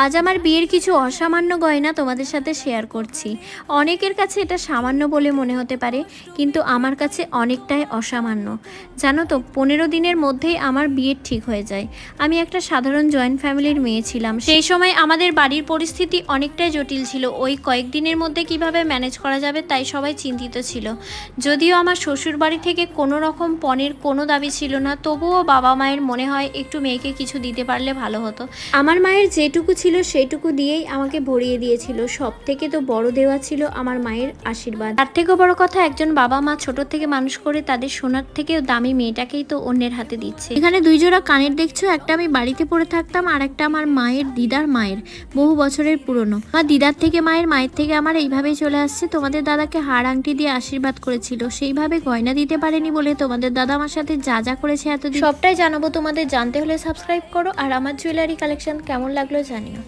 আজ আমার বিয়ের কিছু অসামান্য গয়না তোমাদের সাথে শেয়ার করছি। অনেকের কাছে এটা সামান্য বলে মনে হতে পারে, কিন্তু আমার কাছে অনেকটাই অসামান্য। জানো তো, 15 দিনের মধ্যেই আমার বিয়ে ঠিক হয়ে যায়। আমি একটা সাধারণ জয়েন্ট ফ্যামিলির মেয়ে ছিলাম। সেই সময় আমাদের বাড়ির পরিস্থিতি অনেকটাই জটিল ছিল। ওই কয়েকদিনের মধ্যে কিভাবে ম্যানেজ করা যাবে তাই সবাই চিন্তিত ছিল। যদিও আমার শ্বশুর বাড়ি থেকে কোনো রকম পণের কোনো দাবি ছিল না, তবুও বাবা মায়ের মনে হয় একটু মেয়েকে কিছু দিতে পারলে ভালো হতো। আমার মায়ের যেটুকু ছিল সেইটুকু দিয়েই আমাকে ভরিয়ে দিয়েছিল। সব থেকে তো বড় দেওয়া ছিল আমার মায়ের আশীর্বাদ। তার থেকেও বড় কথা, একজন বাবা মা ছোট থেকে মানুষ করে তাদের সোনার থেকেও দামি মেয়েটাকেই তো অন্যের হাতে দিচ্ছে। এখানে 2 জোড়া কানের দেখছো, একটা আমি বাড়িতে পরে থাকতাম আর একটা আমার মায়ের দিদার মায়ের, বহু বছরের পুরনো। আমার দিদার থেকে মায়ের, মায়ের থেকে আমার, এইভাবেই চলে আসছে। তোমাদের দাদাকে হাড় আংটি দিয়ে আশীর্বাদ করেছিল, সেইভাবে গয়না দিতে পারেনি বলে তোমাদের দাদা আমার সাথে যা যা করেছে এতদিন সবটাই জানাবো তোমাদের। জানতে হলে সাবস্ক্রাইব করো। আর আমার জুয়েলারি কালেকশন কেমন লাগলো জানিও।